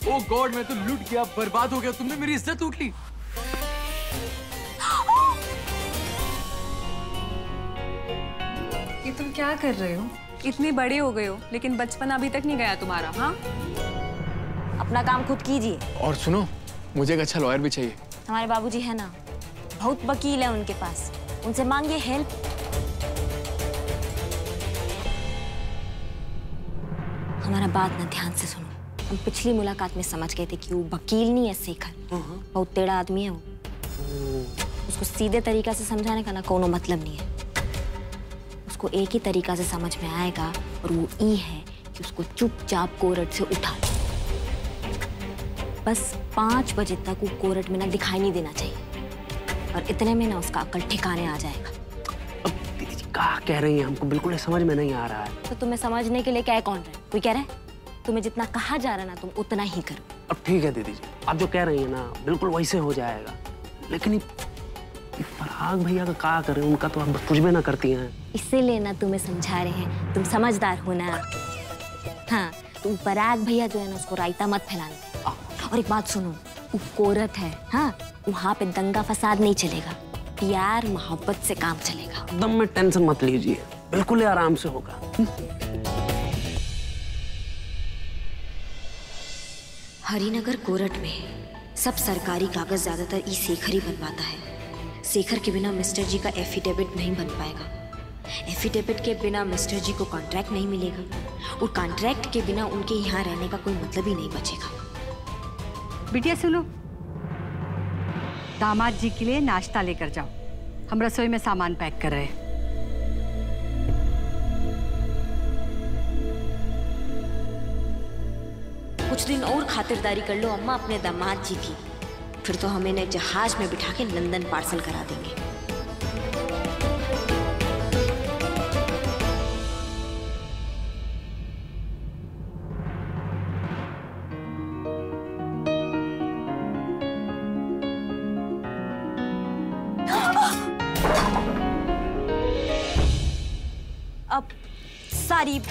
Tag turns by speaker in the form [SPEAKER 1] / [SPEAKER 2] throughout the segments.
[SPEAKER 1] ओ God, मैं तो लूट गया, बर्बाद हो गया, तुमने मेरी इज्जत लूट ली।
[SPEAKER 2] ये तुम क्या कर रहे हो? इतने बड़े हो गए हो लेकिन बचपन अभी तक नहीं गया तुम्हारा। हाँ,
[SPEAKER 3] अपना काम खुद कीजिए।
[SPEAKER 1] और सुनो, मुझे एक अच्छा लॉयर भी चाहिए।
[SPEAKER 3] हमारे बाबूजी है ना, बहुत वकील है उनके पास, उनसे मांगिए हेल्प। हमारा बात ना ध्यान से सुनो। हम पिछली मुलाकात में समझ गए थे कि वो वकील नहीं है शेखर, बहुत टेढ़ा आदमी है वो। उसको सीधे तरीका से समझाने का ना कोनो मतलब नहीं है। उसको एक ही तरीका से समझ में आएगा और वो ये है कि उसको चुपचाप कोर्ट से उठा लो। बस 5 बजे तक वो कोर्ट में ना दिखाई नहीं देना चाहिए और इतने में ना उसका अक्ल ठिकाने आ जाएगा।
[SPEAKER 4] अब दीदी जी क्या कह रही हैं? हमको बिल्कुल समझ में नहीं आ रहा है।
[SPEAKER 3] तो तुम्हें समझने के लिए क्या कौन रहा है? कोई कह रहा है? तुम्हें जितना कहा जा रहा है ना तुम उतना ही करो।
[SPEAKER 4] अब ठीक है दीदी जी, आप जो कह रही हैं ना बिल्कुल वैसे हो जाएगा, लेकिन ये पराग भैया का क्या करें? उनका तो आप कुछ भी ना करती हैं।
[SPEAKER 3] इसीलिए ना तुम्हें समझा रहे हैं, तुम समझदार हो ना। हाँ, तुम पराग भैया जो है ना उसको रायता मत फैलाने। और एक बात सुनो, वो कोर्ट है, हाँ, वहाँ पे दंगा फसाद नहीं चलेगा, प्यार मोहब्बत से काम चलेगा।
[SPEAKER 4] एकदम में टेंशन मत लीजिए, बिल्कुल आराम से होगा।
[SPEAKER 3] हरिनगर कोर्ट में सब सरकारी कागज ज्यादातर ई शेखर ही बनवाता है। शेखर के बिना मिस्टर जी का एफिडेविट नहीं बन पाएगा। एफिडेविट के बिना मिस्टर जी को कॉन्ट्रैक्ट नहीं मिलेगा और कॉन्ट्रैक्ट के बिना उनके यहाँ रहने का कोई मतलब ही नहीं बचेगा।
[SPEAKER 5] बिटिया सुनो, दामाद जी के लिए नाश्ता लेकर जाओ, हम रसोई में सामान पैक कर रहे हैं।
[SPEAKER 3] कुछ दिन और खातिरदारी कर लो अम्मा अपने दामाद जी की, फिर तो हम इन्हें जहाज में बिठा के लंदन पार्सल करा देंगे।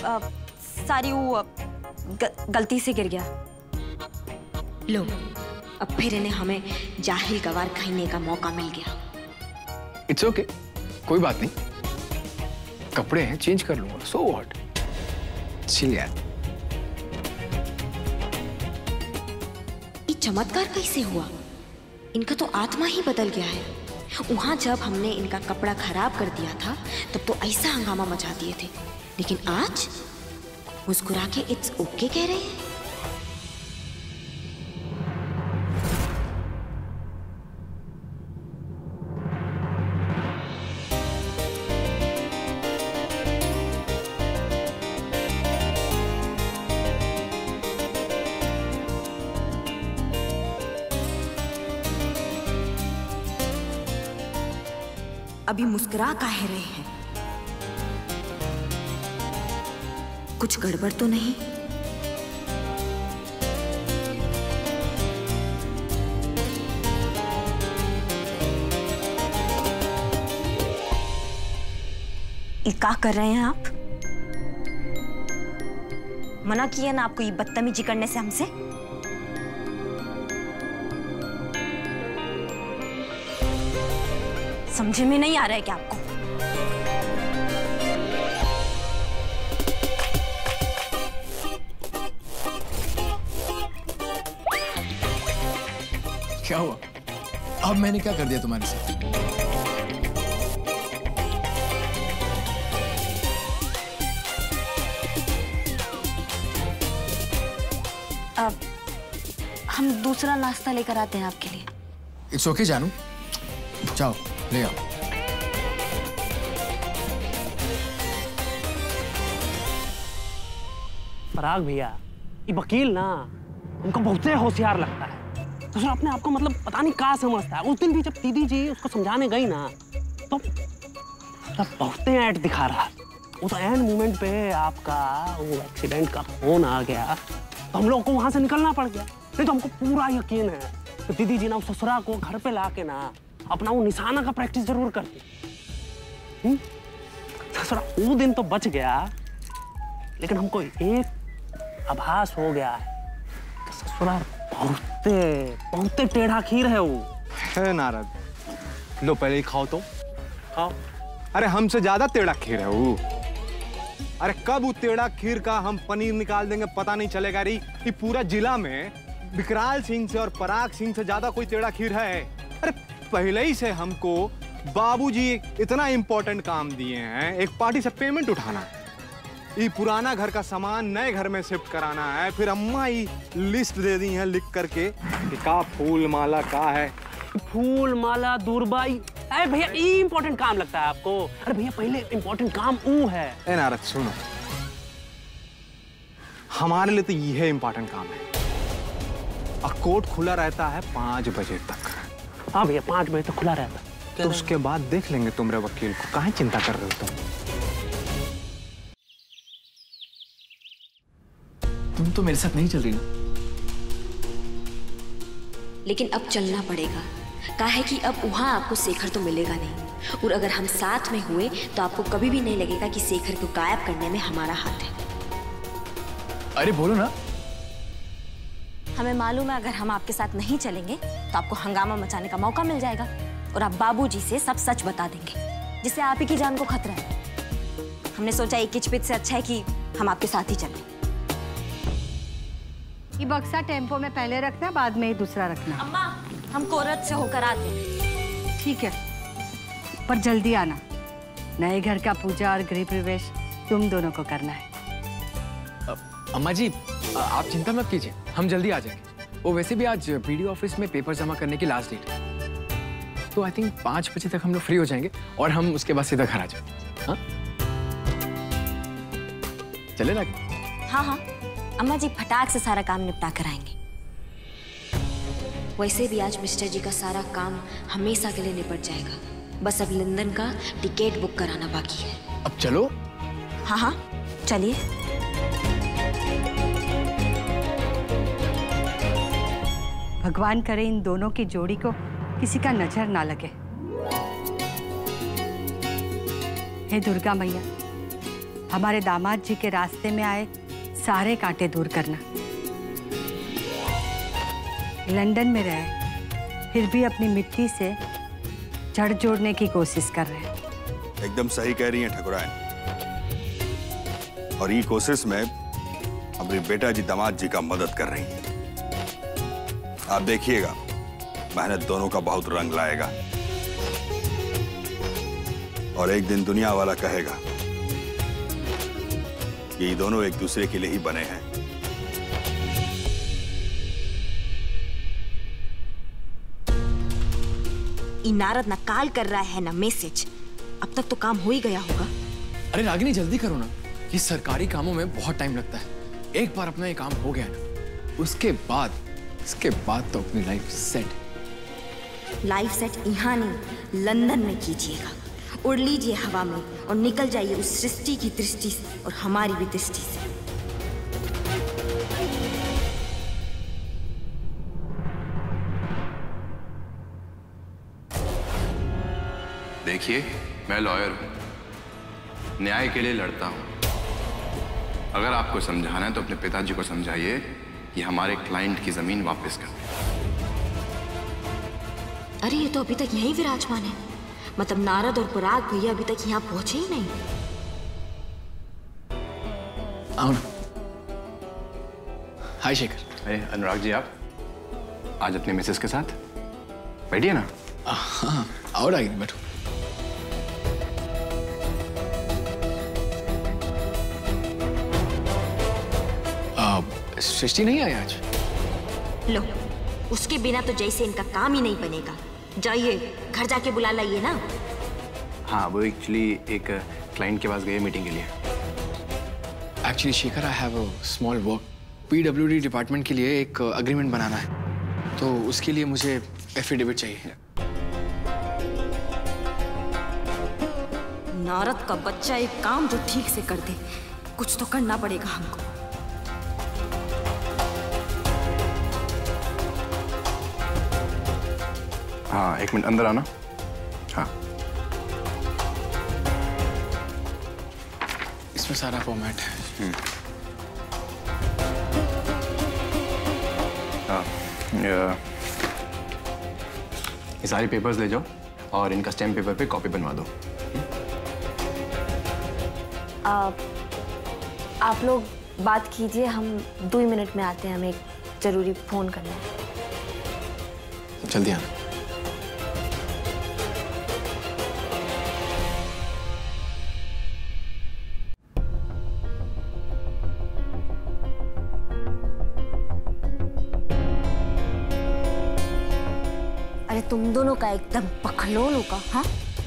[SPEAKER 3] अब सारी वो गलती से गिर गया। लो, अब फिर इन्हें हमें जाहिल गवार कहने का मौका मिल गया।
[SPEAKER 1] इट्स ओके, कोई बात नहीं, कपड़े हैं चेंज कर लूंगा, सो व्हाट। चिल यार।
[SPEAKER 3] ये चमत्कार कैसे हुआ? इनका तो आत्मा ही बदल गया है। वहां जब हमने इनका कपड़ा खराब कर दिया था तब तो ऐसा हंगामा मचा दिए थे, लेकिन आज मुस्कुरा के इट्स ओके कह रहे हैं। अभी मुस्कुरा काहे रहे हैं? कुछ गड़बड़ तो नहीं? ये क्या कर रहे हैं आप? मना किया ना आपको ये बदतमीजी करने से हमसे। समझ में नहीं आ रहा है क्या आपको?
[SPEAKER 1] क्या हुआ? अब मैंने क्या कर दिया तुम्हारे साथ?
[SPEAKER 3] अब हम दूसरा नाश्ता लेकर आते हैं आपके लिए।
[SPEAKER 1] इट्स ओके जानू, जाओ ले आओ।
[SPEAKER 4] पराग भैया, ये वकील ना उनको बहुत होशियार लगता है, तो उसने अपने आप को मतलब पता नहीं क्या समझता है। उस दिन भी जब दीदी जी उसको समझाने गई ना तो बहुत ऐड दिखा रहा। उस एंड मोमेंट पे आपका वो एक्सीडेंट का फोन आ गया तो हम लोग को वहां से निकलना पड़ गया। नहीं तो हमको पूरा यकीन है तो दीदी जी ना उस ससुरा को घर पे ला के ना अपना वो निशाना का प्रैक्टिस जरूर करती। ससुरा वो दिन तो बच गया, लेकिन हमको एक आभास हो गया है बहुते टेढ़ा खीर है वो।
[SPEAKER 6] है नारद, लो पहले ही खाओ तो। खाओ। अरे हमसे ज्यादा टेढ़ा खीर है वो। अरे कब वो टेढ़ा खीर का हम पनीर निकाल देंगे पता नहीं चलेगा री। कि पूरा जिला में विकराल सिंह से और पराग सिंह से ज्यादा कोई टेढ़ा खीर है? अरे पहले ही से हमको बाबूजी इतना इंपॉर्टेंट काम दिए हैं, एक पार्टी से पेमेंट उठाना है, ये पुराना घर का सामान नए घर में शिफ्ट कराना है, फिर अम्मा ही लिस्ट दे दी है लिख करके कि का फूल माला का है।
[SPEAKER 4] फूल माला दूरबाई, अरे भैया ये इंपॉर्टेंट काम लगता है आपको? अरे भैया पहले इंपॉर्टेंट काम वो है।
[SPEAKER 6] ए नारद सुनो, हमारे लिए तो यह इंपॉर्टेंट काम है। कोर्ट खुला रहता है 5 बजे तक।
[SPEAKER 4] हाँ भैया 5 बजे तक खुला रहता है।
[SPEAKER 6] तो उसके बाद देख लेंगे तुम्हारे वकील को, काहे चिंता कर रहे हो
[SPEAKER 1] तुम तो मेरे साथ नहीं चल रही ना।
[SPEAKER 3] लेकिन अब चलना पड़ेगा, काहे कि अब वहां आपको शेखर तो मिलेगा नहीं, और अगर हम साथ में हुए तो आपको कभी भी नहीं लगेगा कि शेखर को गायब करने में हमारा हाथ है।
[SPEAKER 1] अरे बोलो ना।
[SPEAKER 3] हमें मालूम है अगर हम आपके साथ नहीं चलेंगे तो आपको हंगामा मचाने का मौका मिल जाएगा और आप बाबूजी से सब सच बता देंगे, जिससे आप ही की जान को खतरा है। हमने सोचा एक किचपिच से अच्छा है कि हम आपके साथ ही चलें।
[SPEAKER 5] ये बक्सा टेम्पो में पहले रखना, बाद में ही दूसरा रखना।
[SPEAKER 3] अम्मा, हम कोरत से होकर आते हैं।
[SPEAKER 5] ठीक है, पर जल्दी आना। नए घर का पूजा और गृह प्रवेश तुम दोनों को करना है।
[SPEAKER 1] अम्मा जी आप चिंता मत कीजिए, हम जल्दी आ जाएंगे। वो वैसे भी आज पीडीओ ऑफिस में पेपर जमा करने की लास्ट डेट है, तो आई थिंक 5 बजे तक हम लोग फ्री हो जाएंगे और हम उसके बाद सीधा घर आ जाएंगे। हाँ चले ना?
[SPEAKER 3] हाँ हाँ अम्मा जी, फटाक से सारा काम निपटा कर आएंगे। वैसे भी आज मिस्टर जी का सारा काम हमेशा के लिए निपट जाएगा, बस अब लंदन का टिकट बुक कराना बाकी है।
[SPEAKER 1] अब चलो।
[SPEAKER 3] हाँ हाँ चलिए।
[SPEAKER 5] भगवान करे इन दोनों की जोड़ी को किसी का नजर ना लगे। हे दुर्गा मैया, हमारे दामाद जी के रास्ते में आए सारे कांटे दूर करना। लंदन में रहे फिर भी अपनी मिट्टी से जड़ जोड़ने की कोशिश कर रहे हैं।
[SPEAKER 7] एकदम सही कह रही हैं ठकुराइन, और ये कोशिश में अपने बेटा जी दामाद जी का मदद कर रही हैं। आप देखिएगा मेहनत दोनों का बहुत रंग लाएगा, और एक दिन दुनिया वाला कहेगा कि ये दोनों एक दूसरे के लिए ही बने हैं।
[SPEAKER 3] नारद ना कॉल कर रहा है ना मैसेज, अब तक तो काम हो ही गया होगा।
[SPEAKER 1] अरे रागिनी जल्दी करो ना, ये सरकारी कामों में बहुत टाइम लगता है। एक बार अपना ये काम हो गया ना, उसके बाद तो अपनी लाइफ सेट।
[SPEAKER 3] लाइफ सेट यहाँ नहीं लंदन में कीजिएगा। उड़ लीजिए हवा में और निकल जाइए उस सृष्टि की दृष्टि से और हमारी भी दृष्टि से।
[SPEAKER 8] देखिए मैं लॉयर हूं, न्याय के लिए लड़ता हूं। अगर आपको समझाना है तो अपने पिताजी को समझाइए कि हमारे क्लाइंट की जमीन वापस कर दें।
[SPEAKER 3] अरे ये तो अभी तक यहीं विराजमान है, मतलब नारद और पराग भैया अभी तक यहाँ पहुंचे ही नहीं।
[SPEAKER 1] आओ ना। हाय शेखर।
[SPEAKER 8] अरे अनुराग जी, आप आज अपने मिसेस के साथ बैठिए ना।
[SPEAKER 1] हाँ आओ रागिनी, बैठो। सृष्टि नहीं आई आज?
[SPEAKER 3] लो, उसके बिना तो जैसे इनका काम ही नहीं बनेगा। जाइए घर जाके बुला लाइए ना।
[SPEAKER 8] हाँ वो एक्चुअली एक क्लाइंट के पास गए मीटिंग के लिए।
[SPEAKER 1] Actually Shekhar I have a small work, PWD department के लिए एक अग्रीमेंट बनाना है, तो उसके लिए मुझे एफिडेविट चाहिए।
[SPEAKER 3] नारद का बच्चा एक काम जो ठीक से कर दे, कुछ तो करना पड़ेगा हमको।
[SPEAKER 8] हाँ 1 मिनट अंदर आना। हाँ
[SPEAKER 1] इसमें सारा फॉर्मेट है।
[SPEAKER 8] ये सारे पेपर्स ले जाओ और इनका स्टैम्प पेपर पे कॉपी बनवा दो।
[SPEAKER 3] आप लोग बात कीजिए, हम 2 मिनट में आते हैं, हमें एक जरूरी फोन करना है।
[SPEAKER 1] जल्दी आना।
[SPEAKER 3] अरे तुम दोनों का एकदम पखलोल होगा, हाँ?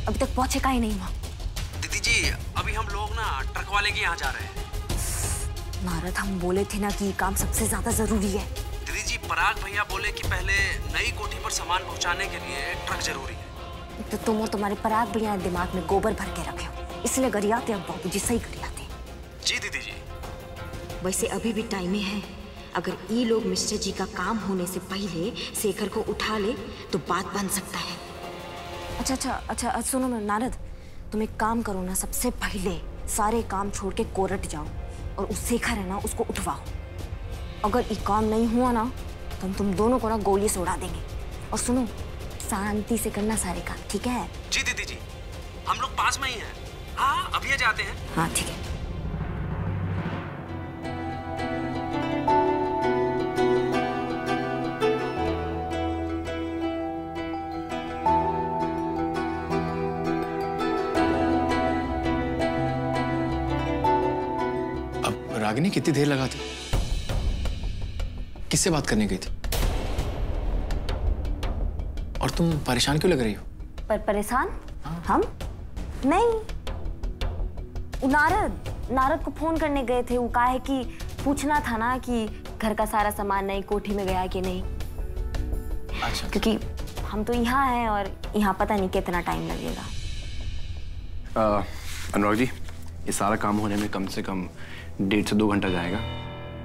[SPEAKER 3] अभी तक पहुंचे का ही नहीं वहां।
[SPEAKER 4] दीदी जी, अभी हम लोग ना ट्रक वाले के यहाँ जा रहे हैं।
[SPEAKER 3] नारद, हम बोले थे ना कि ये काम सबसे ज्यादा जरूरी है।
[SPEAKER 4] दीदी जी, पराग भैया बोले कि पहले नई कोठी पर सामान पहुंचाने के लिए ट्रक जरूरी है।
[SPEAKER 3] तो तुम और तुम्हारे पराग भैया दिमाग में गोबर भर के रखे हो, इसलिए गरियाते अब बाबूजी सही गरियाते।
[SPEAKER 4] जी दीदी जी।
[SPEAKER 3] वैसे अभी भी टाइम है, अगर ये लोग मिस्टर जी का काम होने से पहले शेखर को उठा ले तो बात बन सकता है। अच्छा सुनो ना नारद, तुम एक काम करो ना, सबसे पहले सारे काम छोड़ के कोर्ट जाओ और उस शेखर है ना उसको उठवाओ। अगर ये काम नहीं हुआ ना तो हम तुम दोनों को ना गोली से उड़ा देंगे। और सुनो, शांति से करना सारे काम, ठीक है?
[SPEAKER 4] जी दीदी जी, हम लोग पास में ही हैं। हाँ, अभी जाते हैं।
[SPEAKER 3] हाँ ठीक है।
[SPEAKER 1] रागिनी कितनी देर लगा थी? किससे बात करने गई थी? और तुम परेशान क्यों लग रही हो?
[SPEAKER 3] परेशान? हाँ? हम? नहीं, नारद को फोन करने गए थे। वो कहा है कि पूछना था ना कि घर का सारा सामान नई कोठी में गया कि नहीं।
[SPEAKER 1] अच्छा।
[SPEAKER 3] क्योंकि हम तो यहाँ हैं और यहाँ पता नहीं कितना टाइम लगेगा।
[SPEAKER 8] अनुराग जी, ये सारा काम होने में कम से कम 1.5 से 2 घंटा जाएगा।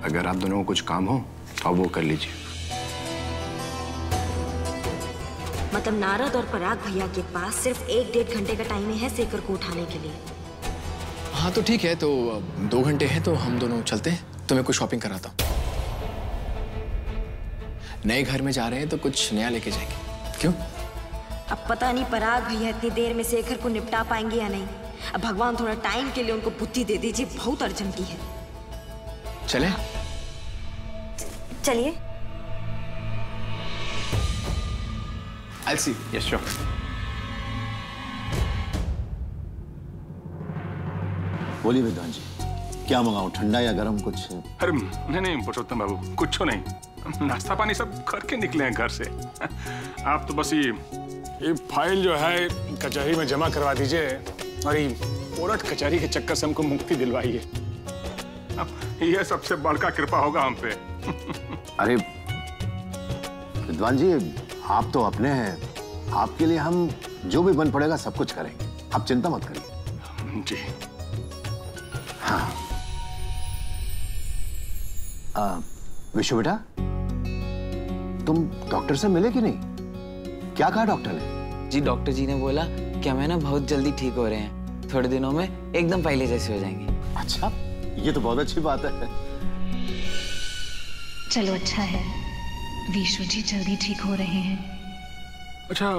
[SPEAKER 8] अगर आप दोनों को कुछ काम हो तो आप वो कर लीजिए।
[SPEAKER 3] मतलब नारद और पराग भैया के पास सिर्फ 1-1.5 घंटे का टाइम है शेखर को उठाने के लिए।
[SPEAKER 1] हाँ तो ठीक है, तो 2 घंटे हैं तो हम दोनों चलते हैं। तुम्हें कुछ शॉपिंग कराता हूँ। नए घर में जा रहे हैं तो कुछ नया लेके जाएंगे। क्यों?
[SPEAKER 3] अब पता नहीं पराग भैया इतनी देर में शेखर को निपटा पाएंगे या नहीं। अब भगवान थोड़ा टाइम के लिए उनको बुद्धि दे दीजिए, बहुत अर्जेंटी है।
[SPEAKER 1] चलें?
[SPEAKER 3] चलिए।
[SPEAKER 1] I'll see.
[SPEAKER 8] Yes, sure.
[SPEAKER 9] बोलिए विद्वान जी, क्या मंगाऊं, ठंडा या गरम कुछ?
[SPEAKER 10] अरे नहीं पुरुषोत्तम बाबू, कुछ नहीं, नाश्ता पानी सब करके निकले हैं घर से। आप तो बस ये फाइल जो है कचहरी में जमा करवा दीजिए और ये कोर्ट कचहरी के चक्कर से हमको मुक्ति दिलवाइए। ये सबसे बड़का कृपा होगा हम पे।
[SPEAKER 9] अरे विद्वान जी, आप तो अपने हैं, आपके लिए हम जो भी बन पड़ेगा सब कुछ करेंगे, आप चिंता मत करिए।
[SPEAKER 10] जी
[SPEAKER 9] हाँ। विशु बेटा, तुम डॉक्टर से मिले कि नहीं? क्या कहा डॉक्टर ने?
[SPEAKER 11] जी डॉक्टर जी ने बोला कि हमें ना बहुत जल्दी ठीक हो रहे हैं, थोड़े दिनों में एकदम पहले जैसे हो जाएंगे।
[SPEAKER 9] अच्छा, ये तो बहुत अच्छी बात है।
[SPEAKER 12] चलो अच्छा है, विशु जी जल्दी ठीक हो रहे हैं।
[SPEAKER 10] अच्छा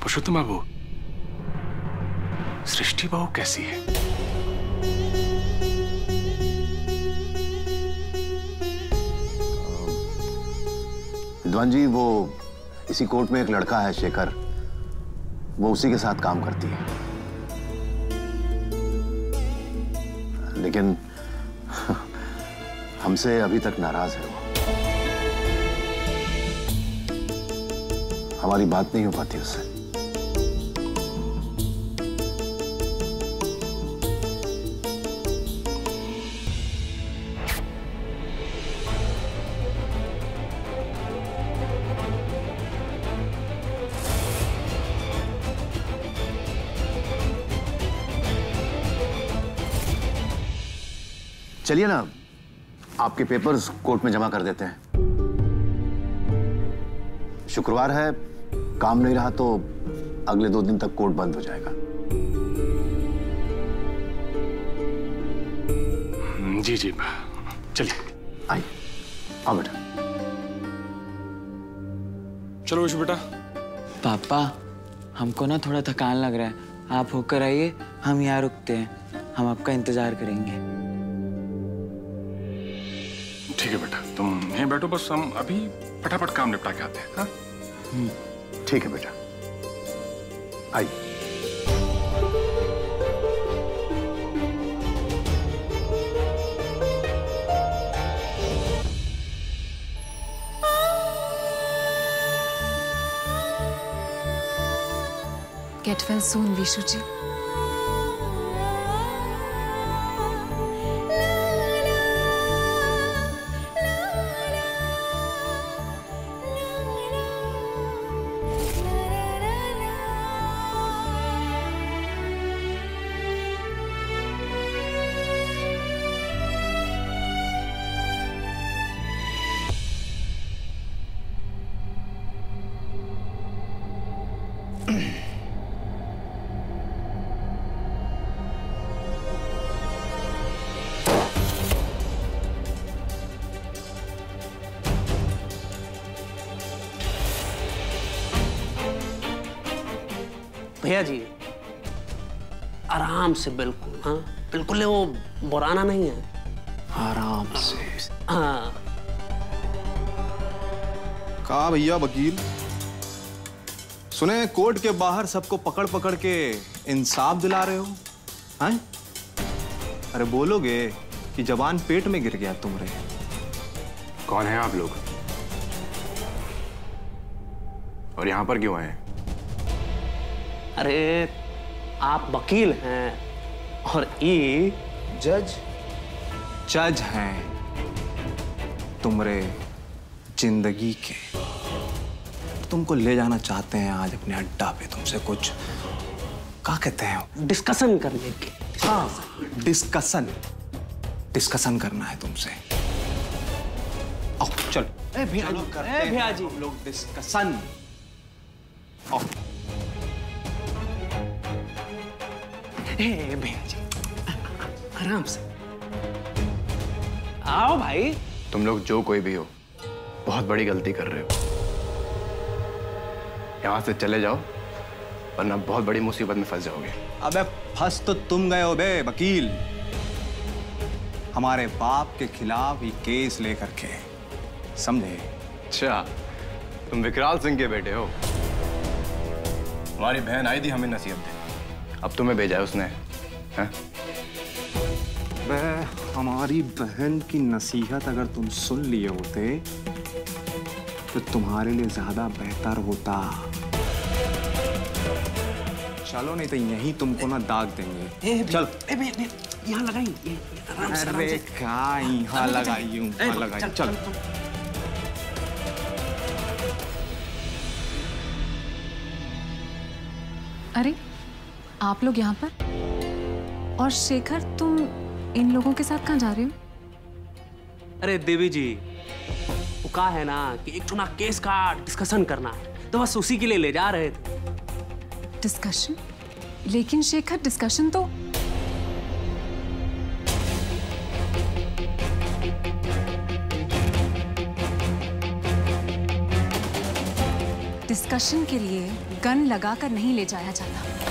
[SPEAKER 10] पुरुषोत्तम बाबू, सृष्टि बहू कैसी है?
[SPEAKER 9] विद्वान जी, वो इसी कोर्ट में एक लड़का है शेखर, वो उसी के साथ काम करती है, लेकिन हमसे अभी तक नाराज है। वो हमारी बात नहीं हो पाती उससे। चलिए ना, आपके पेपर्स कोर्ट में जमा कर देते हैं। शुक्रवार है, काम नहीं रहा तो अगले 2 दिन तक कोर्ट बंद हो जाएगा।
[SPEAKER 10] जी जी, चलिए।
[SPEAKER 9] आइए। हाँ बेटा।
[SPEAKER 10] चलो विशु बेटा।
[SPEAKER 11] पापा, हमको ना थोड़ा थकान लग रहा है, आप होकर आइए, हम यहाँ रुकते हैं, हम आपका इंतजार करेंगे।
[SPEAKER 10] ठीक है बेटा, तुम यहीं बैठो, बस हम अभी फटाफट काम निपटा के आते हैं। हाँ?
[SPEAKER 9] ठीक है बेटा, आइए।
[SPEAKER 12] Get well soon, Vishu ji.
[SPEAKER 4] भैया जी आराम से, बिल्कुल। हाँ, बिल्कुल वो बुराना नहीं है, आराम से। हाँ।
[SPEAKER 6] कहा भैया वकील, सुने कोर्ट के बाहर सबको पकड़ पकड़ के इंसाफ दिला रहे हो? हैं? अरे बोलोगे कि जवान पेट में गिर गया तुम्हारे।
[SPEAKER 8] कौन है आप लोग और यहाँ पर क्यों आए?
[SPEAKER 4] अरे आप वकील हैं और ये
[SPEAKER 6] जज हैं तुम्हारे जिंदगी के। तुमको ले जाना चाहते हैं आज अपने अड्डा पे, तुमसे कुछ क्या कहते हैं,
[SPEAKER 4] डिस्कशन करने की।
[SPEAKER 6] हाँ, डिस्कसन करना है तुमसे। आओ चलो।
[SPEAKER 4] भैया जी
[SPEAKER 6] हम लोग डिस्कशन। आओ।
[SPEAKER 4] भैया जी आराम से आओ भाई।
[SPEAKER 8] तुम लोग जो कोई भी हो, बहुत बड़ी गलती कर रहे हो। यहाँ से चले जाओ वरना बहुत बड़ी मुसीबत में फंस जाओगे।
[SPEAKER 6] अबे फंस तो तुम गए हो बे वकील, हमारे बाप के खिलाफ ही केस लेकर के, समझे?
[SPEAKER 8] अच्छा, तुम विकराल सिंह के बेटे हो। हमारी बहन आई थी हमें नसीहत दे, अब तुम्हें भेजा है उसने, हैं?
[SPEAKER 6] हमारी बहन की नसीहत अगर तुम सुन लिए होते तो तुम्हारे लिए ज्यादा बेहतर होता। चलो नहीं तो यहीं तुमको ना दाग देंगे। चलो
[SPEAKER 4] यहाँ लगाइए।
[SPEAKER 6] अरे क्या यहाँ लगाई, चलो।
[SPEAKER 12] अरे आप लोग यहाँ पर, और शेखर तुम इन लोगों के साथ कहाँ जा रहे हो?
[SPEAKER 4] अरे देवी जी, वो कहा है ना कि एक चुना केस का डिस्कशन करना है, तो बस उसी के लिए ले जा रहे थे।
[SPEAKER 12] डिस्कशन? लेकिन शेखर डिस्कशन तो डिस्कशन के लिए गन लगाकर नहीं ले जाया जाता।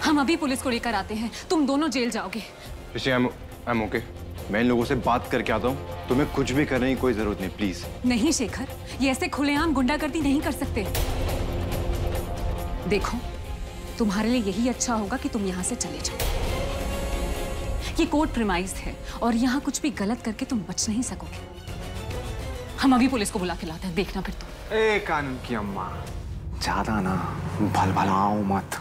[SPEAKER 12] हम अभी पुलिस को लेकर आते हैं, तुम दोनों जेल जाओगे।
[SPEAKER 8] I'm okay। मैं इन लोगों से बात करके आता हूँ, तुम्हें कुछ भी करने की कोई जरूरत नहीं, प्लीज। नहीं
[SPEAKER 12] शेखर, ये ऐसे खुलेआम गुंडागर्दी नहीं कर सकते। देखो, तुम्हारे लिए यही अच्छा होगा कि तुम यहाँ से चले जाओ। ये कोर्ट प्रीमाइज है और यहाँ कुछ भी गलत करके तुम बच नहीं सकोगे। हम अभी पुलिस को बुला के लाते हैं, देखना फिर तुम।
[SPEAKER 6] ए कानून की अम्मा, ज्यादा ना भलभलाओ मत,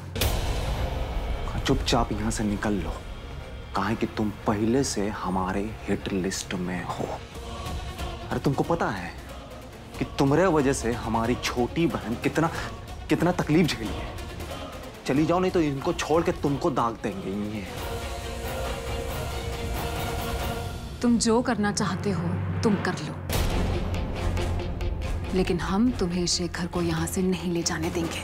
[SPEAKER 6] चुपचाप यहाँ से निकल लो, काहे कि तुम पहले से हमारे हिट लिस्ट में हो। अरे तुमको पता है कि तुम्हारे वजह से हमारी छोटी बहन कितना तकलीफ झेली है। चली जाओ नहीं तो इनको छोड़ के तुमको दाग देंगे ये।
[SPEAKER 12] तुम जो करना चाहते हो तुम कर लो, लेकिन हम तुम्हें शेखर को यहाँ से नहीं ले जाने देंगे।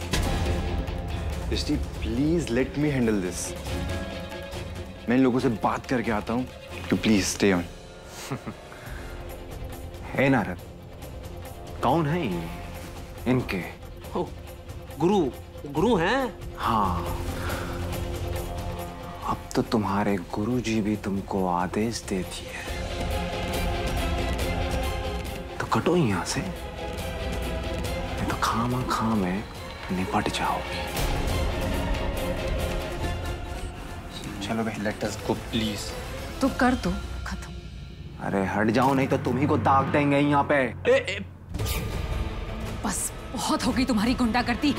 [SPEAKER 8] दृष्टि, please let me handle this. मैं इन लोगों से बात करके आता हूँ, तो प्लीज स्टे ऑन।
[SPEAKER 6] हे नारद, कौन है ये? इनके
[SPEAKER 4] गुरु, गुरु हैं?
[SPEAKER 6] हाँ, अब तो तुम्हारे गुरुजी भी तुमको आदेश दे दिए, तो कटो यहाँ से, नहीं तो खामा में निपट जाओगी। चलो भाई, लेट अस गो प्लीज।
[SPEAKER 12] तो कर दो खत्म।
[SPEAKER 6] अरे हट जाओ, नहीं तो तुम ही को दाग देंगे यहाँ पे।
[SPEAKER 12] बस बहुत हो गई तुम्हारी गुंडागर्दी।